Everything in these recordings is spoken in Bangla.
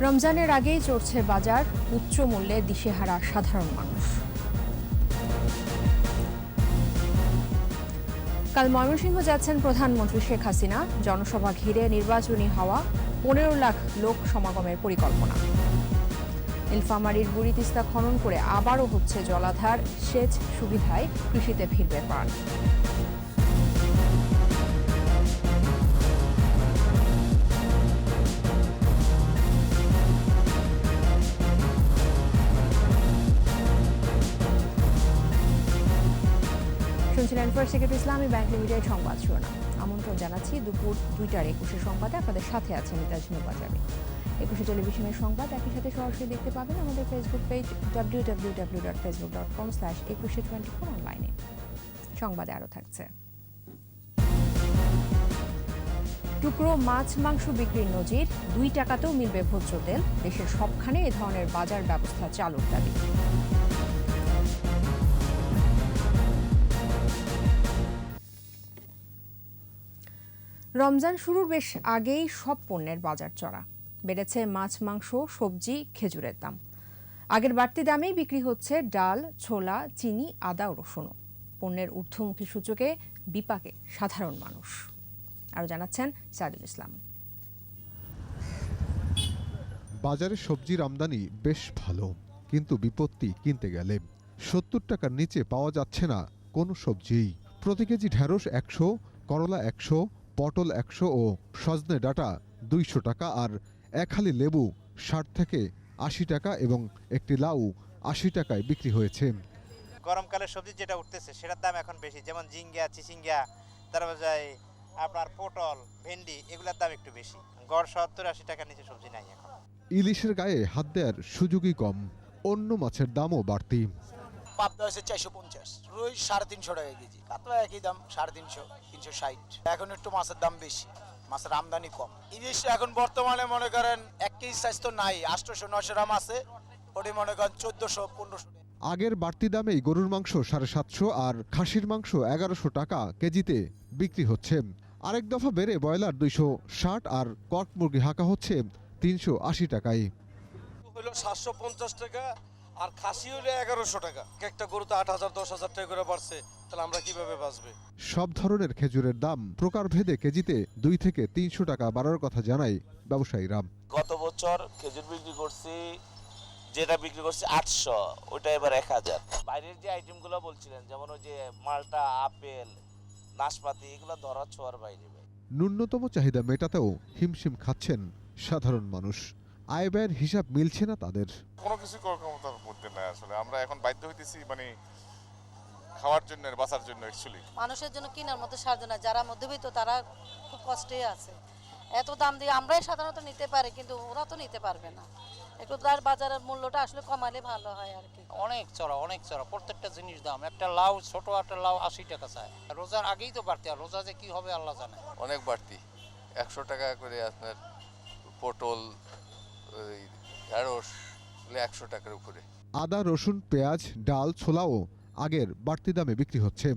রমজানের আগেই চড়ছে বাজার, উচ্চ মূল্যে দিশেহারা সাধারণ মানুষ। কাল ময়মনসিংহ যাচ্ছেন প্রধানমন্ত্রী শেখ হাসিনা। জনসভা ঘিরে নির্বাচনী হওয়া 15 লাখ লোক সমাগমের পরিকল্পনা। নীলফামারীর বুড়ি তিস্তা খনন করে আবারও হচ্ছে জলাধার, সেচ সুবিধায় কৃষিতে ফিরবে প্রাণ। শুনছিলেন ফার্স্ট সেক্রেটারি ইসলামী ব্যাংক লিমিটেড সংবাদ শিরোনাম। আমন্ত্রণ জানাচ্ছি দুপুর 2টার 21 সংবাদে। আপনাদের সাথে আছে মিতাজ নুবাজাবি। 21 টেলিভিশনের সংবাদ একই সাথে সরাসরি দেখতে পাবেন আমাদের ফেসবুক পেজ www.facebook.com/2124 অনলাইনে। সংবাদে আরও থাকছে। টুকরো মাছ মাংস বিক্রির নজির, 2 টাকাতেও মিলবে ভোজ্য তেল। দেশের সবখানে এ ধরনের বাজার ব্যবস্থা চালুর দাবি। রমজান শুরুর বেশ আগেই সব পণ্যের বাজার চড়া। বেড়েছে মাছ মাংস, সবজি, খেজুরের দাম। আগের বাড়তি দামেই বিক্রি হচ্ছে ডাল, ছোলা, চিনি, আদা ও রসুনও। পণ্যের ঊর্ধ্বমুখী সূচকে বিপাকে সাধারণ মানুষ। আরও জানাচ্ছেন সাইদুল ইসলাম। বাজারে সবজির আমদানি বেশ ভালো, কিন্তু বিপত্তি কিনতে গেলে 70 টাকার নিচে পাওয়া যাচ্ছে না কোনো সবজিই। প্রতি কেজি ঢেঁড়স 100, করলা 100, পটল 100 ও সজনে ডাঁটা 200 টাকা, আর এক হালি লেবু 60 থেকে 80 টাকা এবং একটি লাউ 80 টাকায় বিক্রি হয়েছে। গরমকালে সবজি যেটা উঠতেছে সেটার দাম এখন বেশি, যেমন ঝিঙ্গা, চিচিঙ্গা, তারপর যায় আপনার পটল, ভেন্ডি, এগুলোর দাম একটু বেশি। গড় 70-80 টাকার নিচে সবজি নাই এখন। ইলিশের গায়ে হাত দেওয়ার সুযোগই কম, অন্য মাছের দামও বাড়তি। পাবদা হচ্ছে 450, রুই 350 টাকা কেজি, কাতলা একই দাম 350, 360। এখন একটু মাছের দাম বেশি, মাছের আমদানি কম। ইলিশ এখন বর্তমানে মনে করেন 1 কেজি সাইজ তো নাই, 800-900 গ্রাম আছে, ওটি মনে করেন 1400-1500। আগের বাড়তি দামেই গরুর মাংস 750 আর খাসির মাংস 1100 টাকা কেজিতে বিক্রি হচ্ছে। আরেক দফা বেড়ে ব্রয়লার 260 আর কক মুরগি হাঁকা হচ্ছে 380 টাকায়। হলো 750 টাকা আর খাসি হলো 1100 টাকা। একটা গরুতে 8000-10,000 টাকা করে বাড়ছে, তাহলে আমরা কিভাবে বাঁচবে? সব ধরনের খেজুরের দাম প্রকারভেদে কেজিতে 2 থেকে 300 টাকা বাড়ার কথা জানায় ব্যবসায়ীরা। গত বছর খেজুর বিক্রি করছি, যেটা বিক্রি করছি 800, ওটা এবার 1000। বাইরের যে আইটেমগুলো বলছিলেন, যেমন ওই যে মালটা, আপেল, নাশপাতি, এগুলো ধরা ছোঁয়ার বাইরে। ন্যূনতম চাহিদা মেটাতেও হিমশিম খাচ্ছেন সাধারণ মানুষ। আয় ব্যয়ের হিসাব মিলছে না তাদের। কোনো কিছু করার ক্ষমতার মধ্যে নাই আসলে। আমরা এখন বাধ্য হইতেছি মানে খাওয়ার জন্য, বাঁচার জন্য। অ্যাকচুয়ালি মানুষের জন্য কেনার মতো সাধ্য না, যারা মধ্যবিত্ত তারা খুব কষ্টে আছে। এত দাম দিয়ে আমরাই সাধারণত নিতে পারি, কিন্তু ওরা তো নিতে পারবে না। একটু তার বাজারের মূল্যটা আসলে কমালে ভালো হয় আর কি। অনেক চড়া প্রত্যেকটা জিনিস দাম। একটা লাউ, ছোট একটা লাউ 80 টাকা চায়। রোজার আগেই তো বাড়তি, আর রোজা যে কি হবে আল্লাহ জানে। অনেক বাড়তি, 100 টাকা করে আপনার পটল, ঢেঁড়স 100 টাকার উপরে। আদা, রসুন, পেঁয়াজ, ডাল, ছোলাও আগের বাড়তি দামে বিক্রি হচ্ছে।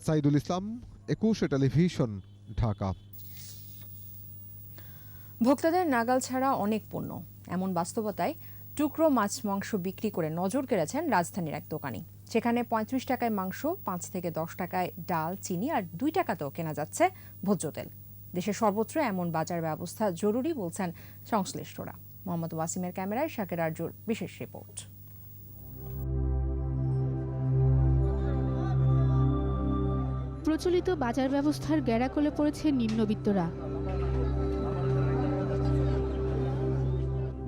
সাইদুল ইসলাম, 21 টেলিভিশন, ঢাকা। ভোক্তাদের নাগাল ছাড়া অনেক পণ্য, এমন বাস্তবতায় টুকরো মাছ মাংস বিক্রি করে নজর কেড়েছেন রাজধানীর এক দোকানি। সেখানে 35 টাকায় মাংস, 5 থেকে 10 টাকায় ডাল, চিনি আর 2 টাকাতেও কেনা যাচ্ছে ভোজ্য তেল। দেশের সর্বত্র এমন বাজার ব্যবস্থা জরুরি বলছেন সংশ্লিষ্টরা। মোহাম্মদ ওয়াসিমের ক্যামেরায় শাকের আরজুর বিশেষ রিপোর্ট। প্রচলিত বাজার ব্যবস্থার গ্যাড়াকলে পড়েছে নিম্নবিত্তরা।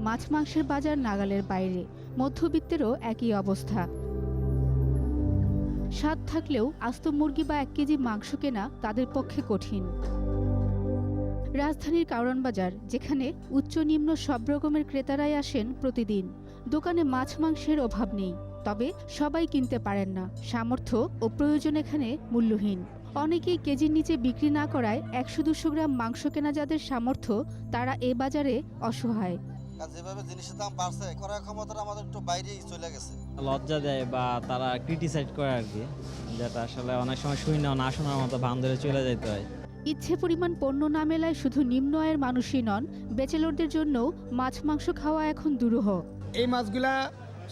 মাছ মাংসের বাজার নাগালের বাইরে, মধ্যবিত্তেরও একই অবস্থা। স্বাদ থাকলেও আস্ত মুরগি বা 1 কেজি মাংস কেনা তাদের পক্ষে কঠিন। রাজধানীর কারওয়ান বাজার, যেখানে উচ্চ নিম্ন সব রকমের ক্রেতারাই আসেন প্রতিদিন। দোকানে মাছ মাংসের অভাব নেই, তবে সবাই কিনতে পারেন না। সামর্থ্য ও প্রয়োজন এখানে মূল্যহীন। অনেকেই কেজির নিচে বিক্রি না করায় 100-200 গ্রাম মাংস কেনা যাদের সামর্থ্য, তারা এ বাজারে অসহায়। যেভাবে জিনিসের দাম বাড়ছে, করার ক্ষমতাটা আমাদের একটু বাইরেই চলে গেছে। লজ্জা দেয় বা তারা ক্রিটিসাইজ করে আর কি, যেটা আসলে অনেক সময় শুই না শোনার মতো ভান ধরে চলে যেতে হয়। ইচ্ছে পরিমাণ পণ্য না মেলায় শুধু নিম্ন আয়ের মানুষই নন, ব্যাচেলরদের জন্যও মাছ মাংস খাওয়া এখন দুরূহ। এই মাছগুলা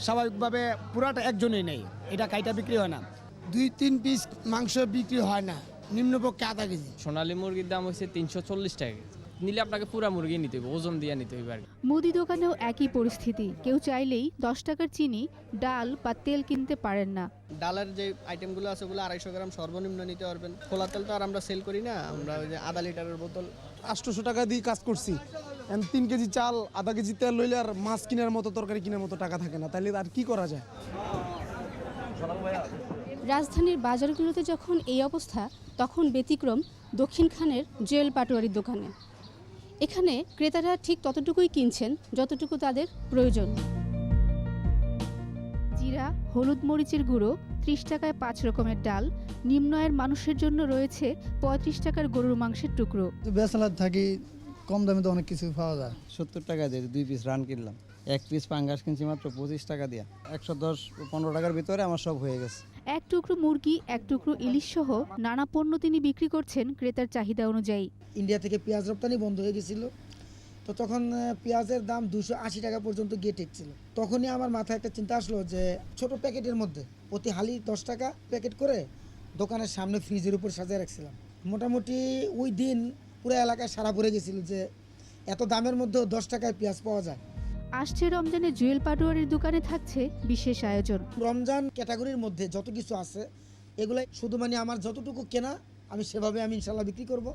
স্বাভাবিকভাবে পুরাটা একজনেই নেই, এটা কাইটা বিক্রি হয় না। 2-3 পিস মাংস বিক্রি হয় না, নিম্নপক্ষে আধা কেজি। সোনালী মুরগির দাম হচ্ছে 340 টাকা, নিলে আপনাকে পুরা মুরগি নিতে হবে, ওজন দিয়ে নিতে হবে। মুদি দোকানেও একই পরিস্থিতি, কেউ চাইলেই 10 টাকার চিনি, ডাল বা তেল কিনতে পারেন না। ডালের যে আইটেমগুলো আছে ওগুলো 250 গ্রাম সর্বনিম্ন নিতে পারবেন। খোলা তেল তো আর আমরা সেল করি না, আমরা ওই যে আধা লিটারের বোতল 800 টাকা দিয়ে কাজ করছি। 3 কেজি চাল, আধা কেজি তেল লইলে আর মাছ কেনার মতো, তরকারি কেনার মতো টাকা থাকে না, তাহলে আর কি করা যায়? রাজধানীর বাজারগুলোতে যখন এই অবস্থা, তখন ব্যতিক্রম দক্ষিণখানের জুয়েল পাটোয়ারির দোকানে। এখানে ক্রেতারা ঠিক ততটুকুই কিনছেন যতটুকু তাদের প্রয়োজন। জিরা, হলুদ মরিচের গুঁড়ো, 30 টাকায় 5 রকমের ডাল। নিম্ন আয়ের মানুষের জন্য রয়েছে 35 টাকার গরুর মাংসের টুকরো। বেসালাদ থাকি, কম দামে তো অনেক কিছু পাওয়া যায়। 70 টাকা দিয়ে 2 পিস রান কিনলাম, 1 পিস পাঙ্গাস কিনছি মাত্র 25 টাকা দিয়ে। 110-15 টাকার ভিতরে আমার সব হয়ে গেছে। এক টুকরো মুরগি, এক টুকরো ইলিশ সহ নানা পণ্য তিনি বিক্রি করছেন ক্রেতার চাহিদা অনুযায়ী। ইন্ডিয়া থেকে পেঁয়াজ রপ্তানি বন্ধ হয়ে গেছিল, তো তখন পেঁয়াজের দাম 280 টাকা পর্যন্ত গিয়ে ঠেকছিল। তখনই আমার মাথায় একটা চিন্তা আসলো যে ছোট প্যাকেটের মধ্যে প্রতি হালি 10 টাকা প্যাকেট করে দোকানের সামনে ফ্রিজের উপর সাজিয়ে রাখছিলাম। মোটামুটি ওই দিন পুরো এলাকায় সারা পড়ে গেছিল যে এত দামের মধ্যেও 10 টাকায় পেঁয়াজ পাওয়া যায়। আসছে রমজানে জুয়েল পাটোয়ারির দোকানে থাকছে বিশেষ আয়োজন। রমজান ক্যাটাগরির মধ্যে যত কিছু আছে এগুলাই শুধু আমার যতটুকু কেনা আমি সেভাবে ইনশাল্লাহ বিক্রি করব।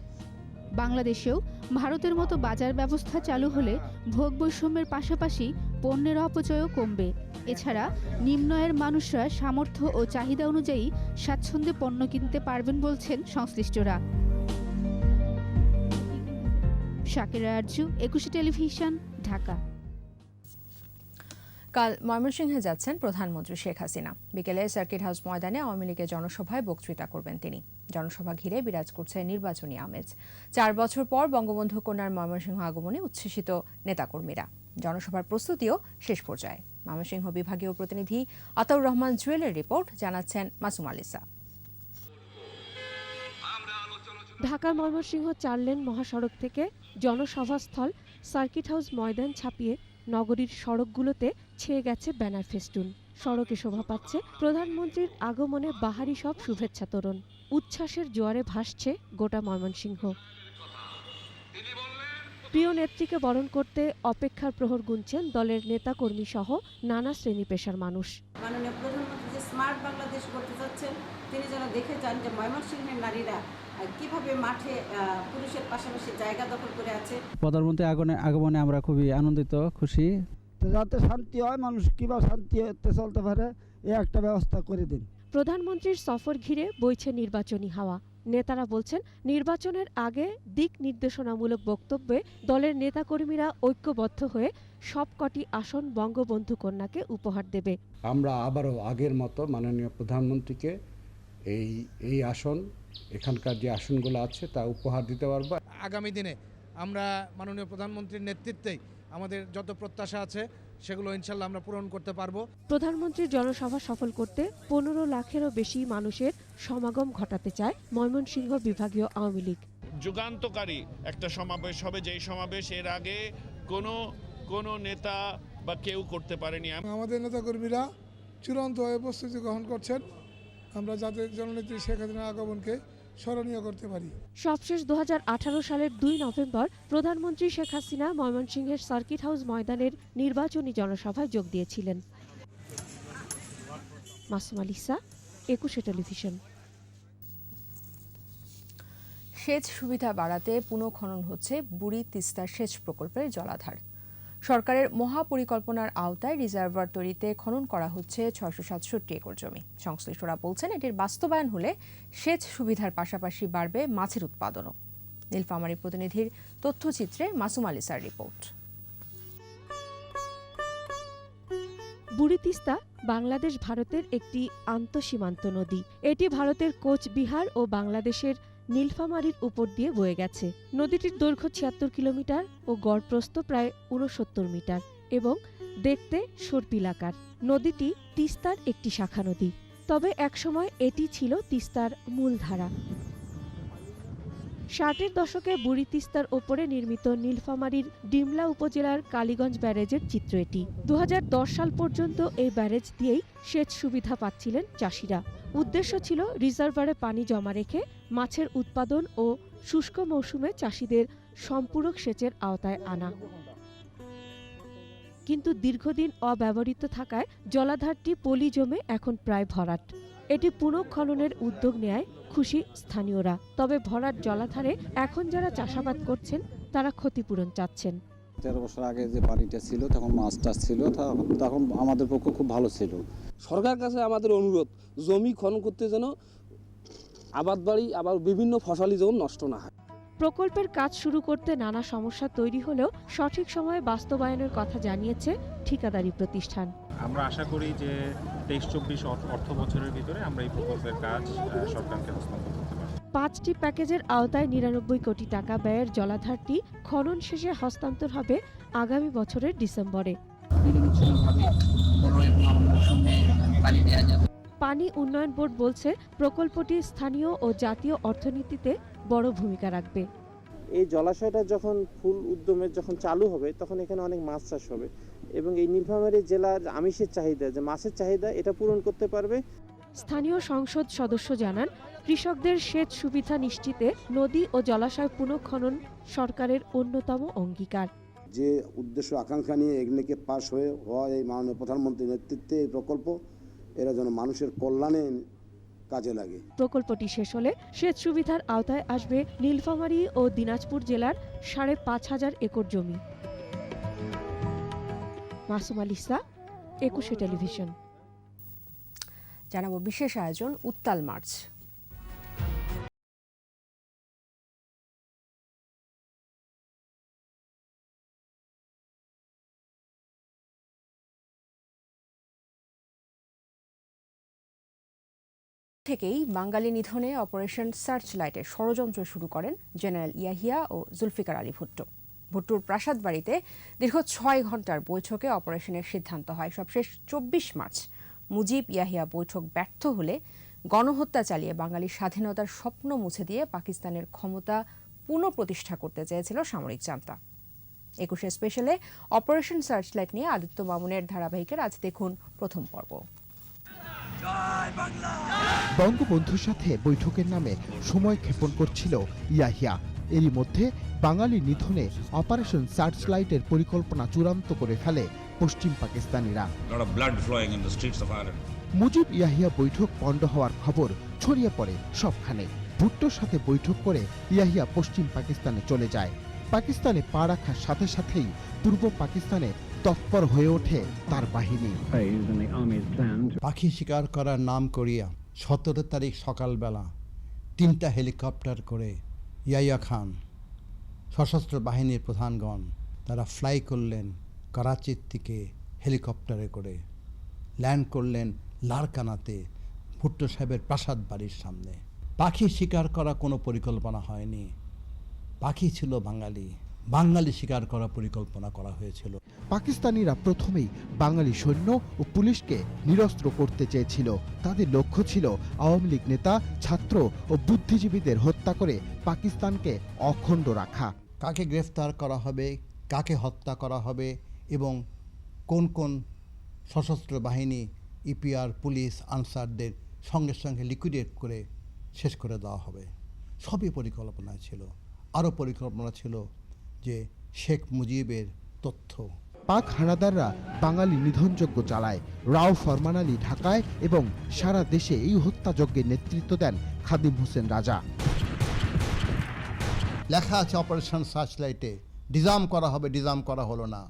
বাংলাদেশেও ভারতের মতো বাজার ব্যবস্থা চালু হলে ভোগ বৈষম্যের পাশাপাশি পণ্যের অপচয়ও কমবে। এছাড়া নিম্ন আয়ের মানুষরা সামর্থ্য ও চাহিদা অনুযায়ী স্বাচ্ছন্দ্যে পণ্য কিনতে পারবেন বলছেন সংশ্লিষ্টরা। শাকিরা আরজু, 21 টেলিভিশন, ঢাকা। কাল ময়মনসিংহে যাচ্ছেন প্রধানমন্ত্রী শেখ হাসিনা। বিকেলে সার্কিট হাউস ময়দানে আওয়ামী লীগের জনসভায় বক্তৃতা করবেন তিনি। জনসভা ঘিরে বিরাজ করছে নির্বাচনী আমেজ। 4 বছর পর বঙ্গবন্ধু কন্যার ময়মনসিংহ আগমনে উচ্ছ্বসিত নেতাকর্মীরা। জনসভার প্রস্তুতিও শেষ পর্যায়ে। ময়মনসিংহ বিভাগীয় প্রতিনিধি আতাউর রহমান জুয়েলের রিপোর্ট, জানাচ্ছেন মাসুম আলিসা। ঢাকার ময়মনসিংহ 4 লেন মহাসড়ক থেকে জনসভাস্থল সার্কিট হাউস ময়দান ছাপিয়ে নগরীর সড়কগুলোতে ছেয়ে গেছে ব্যানার ফেস্টুন। সড়কে শোভা পাচ্ছে প্রধানমন্ত্রীর আগমনে বাহারি সব শুভেচ্ছা তোরণ। উচ্ছ্বাসের জোয়ারে ভাসছে গোটা ময়মনসিংহ। প্রিয় নেত্রীকে বরণ করতে অপেক্ষার প্রহর গুনছেন দলের নেতাকর্মী সহ নানা শ্রেণী পেশার মানুষ। মাননীয় প্রধানমন্ত্রী যে স্মার্ট বাংলাদেশ করতে যাচ্ছেন, তিনি যেন দেখে যান যে ময়মনসিংহের নারীরা কিভাবে মাঠে পুরুষের পাশাপাশি জায়গা দখল করে আছে। প্রধানমন্ত্রী আগমনে আমরা খুবই আনন্দিত, খুশি। যাতে শান্তি হয়, মানুষ কিভাবে শান্তিতে চলতে পারে এই একটা ব্যবস্থা করে দিন। প্রধানমন্ত্রীর সফর ঘিরে বইছে নির্বাচনী হাওয়া। নেতারা বলছেন নির্বাচনের আগে দিক নির্দেশনামূলক বক্তব্যে দলের নেতাকর্মীরা ঐক্যবদ্ধ হয়ে সবকটি আসন বঙ্গবন্ধু কন্যাকে উপহার দেবে। আমরা আবারও আগের মতো মাননীয় প্রধানমন্ত্রীকে এই আসন, এখানকার যে আসনগুলো আছে তা উপহার দিতে পারবো। আগামী দিনে আমরা মাননীয় প্রধানমন্ত্রীর নেতৃত্বেই আমাদের যত প্রত্যাশা আছে সেগুলো ইনশাল্লাহ আমরা পূরণ করতে পারবো। প্রধানমন্ত্রীর জনসভা সফল করতে 15 লাখেরও বেশি মানুষের সমাগম ঘটাতে চায় ময়মনসিংহ বিভাগীয় আওয়ামী লীগ। যুগান্তকারী একটা সমাবেশ হবে, যেই সমাবেশ এর আগে কোনো নেতা বা কেউ করতে পারেনি। আমাদের নেতাকর্মীরা চূড়ান্তভাবে প্রস্তুতি গ্রহণ করছেন, আমরা যাতে জননেত্রী শেখ হাসিনার আগমনকে স্মরণীয় করতে পারি। সবশেষ 2018 সালের 2 নভেম্বর প্রধানমন্ত্রী শেখ হাসিনা ময়মনসিংহের সার্কিট হাউস ময়দানের নির্বাচনী জনসভায় যোগ দিয়েছিলেন। মাসুম আলিসা, 21 টেলিভিশন। সেচ সুবিধা বাড়াতে পুনঃখনন হচ্ছে বুড়ি তিস্তা সেচ প্রকল্পের জলাধার। সরকারের মহাপরিকল্পনার আওতায় রিজার্ভার তৈরিতে খনন করা হচ্ছে 667 একর জমি। সংশ্লিষ্টরা বলছেন এটির বাস্তবায়ন হলে সেচ সুবিধার পাশাপাশি বাড়বে মাছের উৎপাদনও। নীলফামারী প্রতিনিধির তথ্যচিত্রে মাসুম আলিসার রিপোর্ট। বুড়ি তিস্তা বাংলাদেশ ভারতের একটি আন্তঃসীমান্ত নদী। এটি ভারতের কোচবিহার ও বাংলাদেশের নীলফামারীর উপর দিয়ে বয়ে গেছে। নদীটির দৈর্ঘ্য 76 কিলোমিটার ও গড় প্রস্থ প্রায় 69 মিটার এবং দেখতে সর্পিলাকার। নদীটি তিস্তার একটি শাখা নদী, তবে একসময় এটি ছিল তিস্তার মূল ধারা। ষাটের দশকে বুড়ি তিস্তার ওপরে নির্মিত নীলফামারীর ডিমলা উপজেলার কালীগঞ্জ ব্যারেজের চিত্র এটি। 2010 সাল পর্যন্ত এই ব্যারেজ দিয়েই সেচ সুবিধা পাচ্ছিলেন চাষিরা। উদ্দেশ্য ছিল রিজার্ভারে পানি জমা রেখে মাছের উৎপাদন ও শুষ্ক মৌসুমে চাষিদের সম্পূরক সেচের আওতায় আনা। কিন্তু দীর্ঘদিন অব্যবহৃত থাকায় জলাধারটি পলি জমে এখন প্রায় ভরাট। এটি পুনঃখননের উদ্যোগ নেয় খুশি স্থানীয়রা। তবে ভরাট জলাধারে এখন যারা চাষাবাদ করছেন তারা ক্ষতিপূরণ চাচ্ছেন। 13 বছর আগে যে পানিটা ছিল তখন মাছ টাছ ছিল, তখন আমাদের পক্ষে খুব ভালো ছিল। সরকারের কাছে আমাদের অনুরোধ, জমি খনন করতে যেন আবাদ বাড়ি আবার বিভিন্ন ফসলি যেন নষ্ট না হয়। প্রকল্পের কাজ শুরু করতে নানা সমস্যা তৈরি হলেও সঠিক সময়ে বাস্তবায়নের কথা জানিয়েছে ঠিকাদারি প্রতিষ্ঠান। আমরা আশা করি যে 23-24 অর্থ বছরের ভিতরে আমরা এই প্রকল্পের কাজ সরকারকে হস্তান্তর করতে পারব। 5টি প্যাকেজের আওতায় 99 কোটি টাকা ব্যয়ের জলাধারটি খনন শেষে হস্তান্তর হবে আগামী বছরের ডিসেম্বরে। পানি উন্নয়ন বোর্ড বলছে প্রকল্পটি স্থানীয় ও জাতীয় অর্থনীতিতে বড় ভূমিকা রাখবে। এই জলাশয়টা যখন ফুল উদ্যমে যখন চালু হবে তখন এখানে অনেক মাছ চাষ হবে এবং এই নীলফামারী জেলার আমিষের চাহিদা, যে মাছের চাহিদা, এটা পূরণ করতে পারবে। স্থানীয় সংসদ সদস্য জানান, কৃষকদের সেচ সুবিধা নিশ্চিতে নদী ও জলাশয় পুনঃখনন সরকারের অন্যতম অঙ্গীকার। যে উদ্দেশ্য আকাঙ্ক্ষা নিয়ে এগুলিকে পাশ হওয়া এই মাননীয় প্রধানমন্ত্রীর নেতৃত্বে এই প্রকল্প, এরা যেন মানুষের কল্যাণে কাজে লাগে। প্রকল্পটি শেষ হলে সেচ সুবিধার আওতায় আসবে নীলফামারী ও দিনাজপুর জেলার 5,500 একর জমি। মাসুম আলিসা, 21 টেলিভিশন। জানাবো বিশেষ আয়োজন উত্তাল মার্চ। থেকেই বাঙালি নিধনে অপারেশন সার্চ লাইটের ষড়যন্ত্র শুরু করেন জেনারেল ইয়াহিয়া ও জুলফিকার আলী ভুট্টো। ভুট্টোর প্রাসাদ বাড়িতে দীর্ঘ 6 ঘন্টার বৈঠকে অপারেশনের সিদ্ধান্ত হয় সবশেষ 24 মার্চ। মুজিব ইয়াহিয়া বৈঠক ব্যর্থ হলে গণহত্যা চালিয়ে বাঙালির স্বাধীনতার স্বপ্ন মুছে দিয়ে পাকিস্তানের ক্ষমতা পুনঃপ্রতিষ্ঠা করতে চেয়েছিল সামরিক জান্তা। 21 স্পেশালে অপারেশন সার্চ লাইট নিয়ে আদিত্য মামুনের ধারাবাহিকের আজ দেখুন প্রথম পর্ব। বঙ্গবন্ধুর সাথে বৈঠকের নামে সময় ক্ষেপণ করছিল ইয়াহিয়া। এরই মধ্যে বাঙালি নিধনে অপারেশন সার্চ লাইটের পরিকল্পনা চূড়ান্ত করে ফেলে পশ্চিম পাকিস্তানিরা। মুজিব ইয়াহিয়া বৈঠক পণ্ড হওয়ার খবর ছড়িয়ে পড়ে সবখানে। ভুট্টোর সাথে বৈঠক করে ইয়াহিয়া পশ্চিম পাকিস্তানে চলে যায়। পাকিস্তানে পা রাখার সাথে সাথেই পূর্ব পাকিস্তানে তৎপর হয়ে ওঠে তার বাহিনী। পাখি শিকার করার নাম করিয়া 17 তারিখ সকালবেলা 3টা হেলিকপ্টার করে ইয়াহিয়া খান সশস্ত্র বাহিনীর প্রধানগণ তারা ফ্লাই করলেন করাচির থেকে হেলিকপ্টারে করে, ল্যান্ড করলেন লারকানাতে ভুট্টো সাহেবের প্রাসাদ বাড়ির সামনে। পাখি শিকার করা কোনো পরিকল্পনা হয়নি, পাখি ছিল বাঙালি। বাঙালি শিকার করা পরিকল্পনা করা হয়েছিল। পাকিস্তানিরা প্রথমেই বাঙালি সৈন্য ও পুলিশকে নিরস্ত্র করতে চেয়েছিল। তাদের লক্ষ্য ছিল আওয়ামী লীগ নেতা, ছাত্র ও বুদ্ধিজীবীদের হত্যা করে পাকিস্তানকে অখণ্ড রাখা। কাকে গ্রেফতার করা হবে, কাকে হত্যা করা হবে এবং কোন কোন সশস্ত্র বাহিনী, ইপিআর, পুলিশ, আনসারদের সঙ্গে সঙ্গে লিকুইডেট করে শেষ করে দেওয়া হবে, সবই পরিকল্পনা ছিল। আরও পরিকল্পনা ছিল যে শেখ মুজিবের তথ্য। পাক হানাদাররা বাঙালি নিধনযজ্ঞ চালায়। রাও ফরমান আলী ঢাকায় এবং সারা দেশে এই হত্যাযজ্ঞের নেতৃত্ব দেন খাদিম হোসেন রাজা। লেখা আছে অপারেশন সার্চ লাইটে ডিজাম করা হবে, ডিজাম করা হলো না।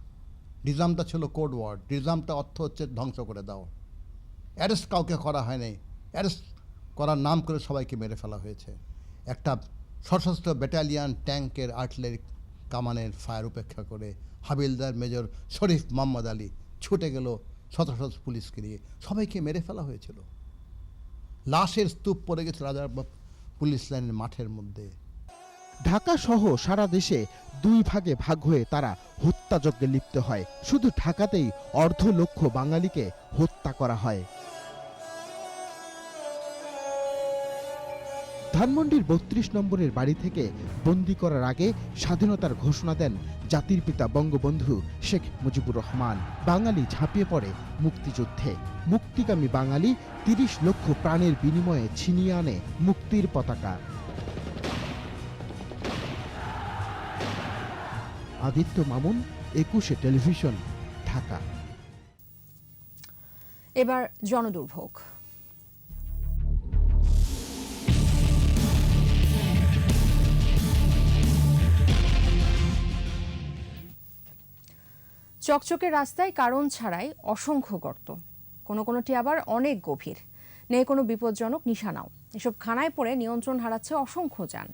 ডিজামটা ছিল কোড ওয়ার্ড। ডিজামটা অর্থ হচ্ছে ধ্বংস করে দাও। অ্যারেস্ট কাউকে করা হয়নি, অ্যারেস্ট করার নাম করে সবাইকে মেরে ফেলা হয়েছে। একটা সশস্ত্র ব্যাটালিয়ান ট্যাঙ্কের আর্টিলারি কামানের ফায়ার উপেক্ষা করে হাবিলদার মেজর শরীফ মোহাম্মদ আলী ছুটে গেল শত শত পুলিশকে নিয়ে, সবাইকে মেরে ফেলা হয়েছিল। লাশের স্তূপ পড়ে গেছে রাজারবাগ পুলিশ লাইনের মাঠের মধ্যে। ঢাকা সহ সারা দেশে 2 ভাগে ভাগ হয়ে তারা হত্যাযজ্ঞে লিপ্ত হয়। শুধু ঢাকাতেই 250,000 বাঙালিকে হত্যা করা হয়। ধানমন্ডির ৩২ নম্বরের বাড়ি থেকে বন্দি করার আগে স্বাধীনতার ঘোষণা দেন জাতির পিতা বঙ্গবন্ধু শেখ মুজিবুর রহমান। বাঙালি ঝাঁপিয়ে পড়ে মুক্তিযুদ্ধে। মুক্তিকামী বাঙালি ৩০ লক্ষ প্রাণের বিনিময়ে ছিনিয়ে আনে মুক্তির পতাকা। আদিত্য মামুন, ২১শে টেলিভিশন, ঢাকা। এবার জনদুর্ভোগ। চকচকে রাস্তায় কারণ ছাড়াই অসংখ্য গর্ত, কোনোটি আবার অনেক গভীর, নেই কোনো বিপজ্জনক নিশানাও। এসব খানায় পড়ে নিয়ন্ত্রণ হারাচ্ছে অসংখ্য যান।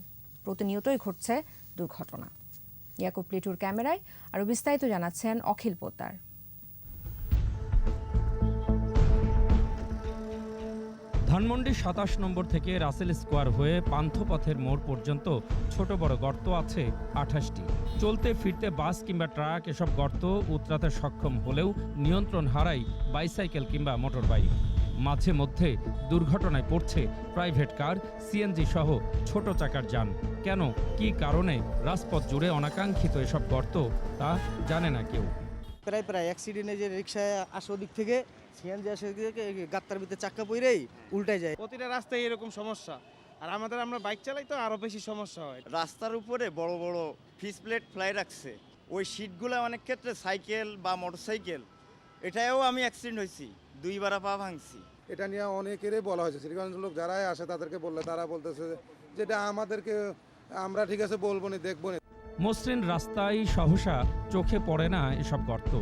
প্রতিনিয়তই ঘটছে দুর্ঘটনা। ইয়াকুব প্লিটুর ক্যামেরায় আরও বিস্তারিত জানাচ্ছেন অখিল পোদ্দার। ধানমন্ডি ২৭ নম্বর থেকে রাসেল স্কোয়ার হয়ে পান্থপথের মোড় পর্যন্ত ছোট বড় গর্ত আছে ২৮টি। চলতে ফিরতে বাস কিংবা ট্রাক এসব গর্ত উতরাতে সক্ষম হলেও নিয়ন্ত্রণ হারায় বাইসাইকেল কিংবা মোটর বাইক। মাঝে মধ্যে দুর্ঘটনায় পড়ছে প্রাইভেট কার, সিএনজি সহ ছোট চাকার যান। কেন, কি কারণে রাজপথ জুড়ে অনাকাঙ্ক্ষিত এসব গর্ত তা জানে না কেউ। প্রায় অ্যাক্সিডেন্টে যে রিক্সায় আসে ওদিক থেকে সিএনজি আসে গাত্তার ভিতরে চাক্কা পইরেই উল্টে যায়। প্রতিটা রাস্তায় এরকম সমস্যা, আর আমরা বাইক চালাই তো আরো বেশি সমস্যা হয়। রাস্তার উপরে বড় বড় ফিস প্লেট ফ্লাই রাখছে, ওই সিটগুলো অনেক ক্ষেত্রে সাইকেল বা মোটরসাইকেল, এটাও আমি অ্যাক্সিডেন্ট হয়েছি, 2 বার পা ভাঙছি। এটা নিয়ে অনেকেরই বলা হয়েছে, শ্রীগঞ্জ লোক যারাই আসে তাদেরকে বললে তারা বলতেছে যেটা আমাদেরকে, আমরা ঠিক আছে বলবো না, দেখবো না। মসৃণ রাস্তায় সহসা চোখে পড়ে না এসব গর্ত।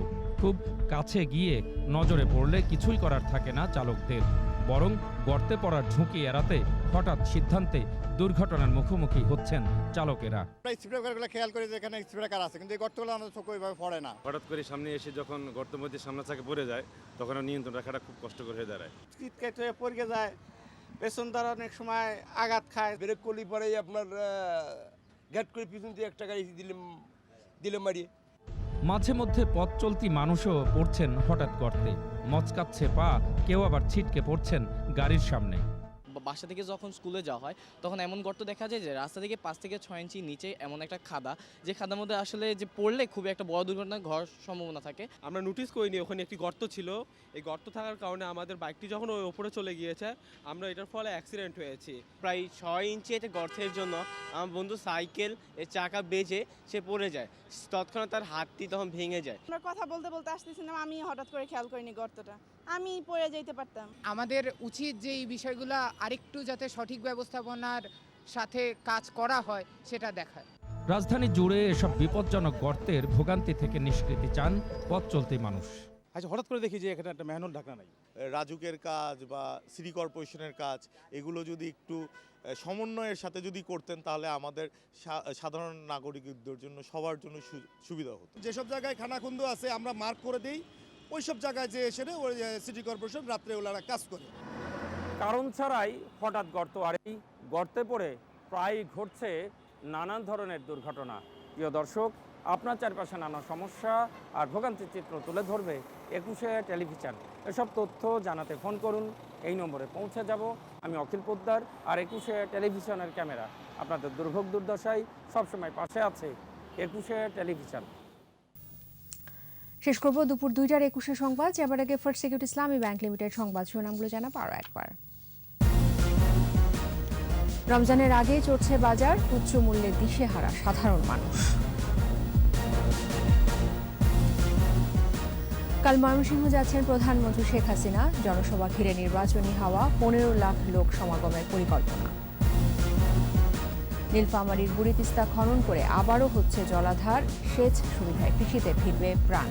খুব কাছে গিয়ে নজরে পড়লে কিছুই করার থাকে না চালকদের, বরং গর্তে পড়ার ঝুঁকি এড়াতে হঠাৎ সিদ্ধান্তে দুর্ঘটনার মুখোমুখি হচ্ছেন চালকেরা। স্পিডব্রেকারগুলো খেয়াল করে যে এখানে স্পিডব্রেকার আছে, কিন্তু এই গর্তগুলো আমাদের চোখে ওইভাবে পড়ে না। হঠাৎ করে সামনে এসে যখন গর্তের মধ্যে সামনে চাকা পড়ে যায়, তখন নিয়ন্ত্রণ রাখাটা খুব কষ্টকর হয়ে দাঁড়ায়। চিৎকার হয়ে পড়ে যায়, পেছন দ্বারা অনেক সময় আঘাত খায়। ব্রেক করলে পরে আপনার গ্যাট করে পিছন দিয়ে একটা গাড়ি দিলে মারিয়ে। মাঝে মধ্যে পথ চলতি মানুষও পড়ছেন হঠাৎ গর্তে, মচকাচ্ছে পা, কেউ আবার ছিটকে পড়ছেন গাড়ির সামনে। বাসা থেকে যখন স্কুলে যাওয়া হয় তখন এমন গর্ত দেখা যায় যে রাস্তা থেকে 5 থেকে 6 ইঞ্চি নিচে এমন একটা খাদা, যে খাদার মধ্যে আসলে যে পড়লে খুবই একটা বড় দুর্ঘটনা ঘটার সম্ভাবনা থাকে। আমরা নোটিস করিনি ওখানে একটি গর্ত ছিল, এই গর্ত থাকার কারণে আমাদের বাইকটি যখন ওই ওপরে চলে গিয়েছে, আমরা এটার ফলে অ্যাক্সিডেন্ট হয়েছি। প্রায় 6 ইঞ্চি একটা গর্তের জন্য আমার বন্ধু সাইকেল এর চাকা বেজে সে পড়ে যায়, তৎক্ষণাৎ তার হাতটি তখন ভেঙে যায়। আমরা কথা বলতে আসতেছিলাম, আমি হঠাৎ করে খেয়াল করিনি গর্তটা, আমি পড়ে যেতে পারতাম। আমাদের উচিত যে এই বিষয়গুলো আরেকটু যাতে সঠিক ব্যবস্থাপনার সাথে কাজ করা হয় সেটা দেখায়। রাজধানী জুড়ে এসব বিপজ্জনক গর্তের ভোগান্তি থেকে নিষ্কৃতি চান পথ চলতি মানুষ। আচ্ছা, হঠাৎ করে দেখি যে এখানে একটা ম্যানুয়াল ঢাকা নাই। রাজুকের কাজ বা সিটি কর্পোরেশনের কাজ, এগুলো যদি একটু সমন্বয়ের সাথে যদি করতেন, তাহলে আমাদের সাধারণ নাগরিকদের জন্য, সবার জন্য সুবিধা হতো। যেসব জায়গায় খানাখন্দ আছে আমরা মার্ক করে দিই, ওই সব জায়গায় যে এসে ওই সিটি কর্পোরেশন রাত্রে ওনারা কাজ করে। কারণ ছাড়াই হঠাৎ গর্ত, আর এই গর্তে পড়ে প্রায় ঘটছে নানান ধরনের দুর্ঘটনা। প্রিয় দর্শক, আপনার চারপাশে নানা সমস্যা আর ভোগান্তির চিত্র তুলে ধরবে ২১শে টেলিভিশন। এসব তথ্য জানাতে ফোন করুন, এই নম্বরে পৌঁছে যাব। আমি অখিল পোদ্দার, আর ২১শে টেলিভিশনের ক্যামেরা আপনাদের দুর্ভোগ দুর্দশায় সবসময় পাশে আছে ২১শে টেলিভিশন। শেষ করব দুপুর 2টার ২১শে সংবাদ। যাবার আগে ফার্স্ট সিকিউরিটি ইসলামী ব্যাংক লিমিটেড সংবাদ শিরোনামগুলো জানাবো আরও একবার। রমজানের আগে চড়ছে বাজার, উচ্চ মূল্যে দিশেহারা সাধারণ মানুষ। কাল ময়মনসিংহ যাচ্ছেন প্রধানমন্ত্রী শেখ হাসিনা, জনসভা ঘিরে নির্বাচনী হাওয়া, 15 লাখ লোক সমাগমের পরিকল্পনা। নীলফামারীর বুড়ি তিস্তা খনন করে আবারও হচ্ছে জলাধার, সেচ সুবিধায় কৃষিতে ফিরবে প্রাণ।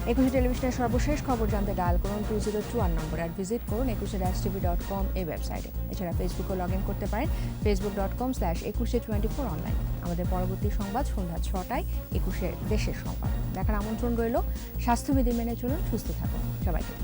২১শে টেলিভিশনের সর্বশেষ খবর জানতে ডায়াল করুন 2021 নম্বর, আর ভিজিট করুন 21-tv.com এই ওয়েবসাইটে। এছাড়া ফেসবুকে লগ ইন করতে পারেন facebook.com/2124 অনলাইন। আমাদের পরবর্তী সংবাদ সন্ধ্যা 6টায় ২১শে দেশের সংবাদ দেখার আমন্ত্রণ রইল। স্বাস্থ্যবিধি মেনে চলুন, সুস্থ থাকুন সবাইকে।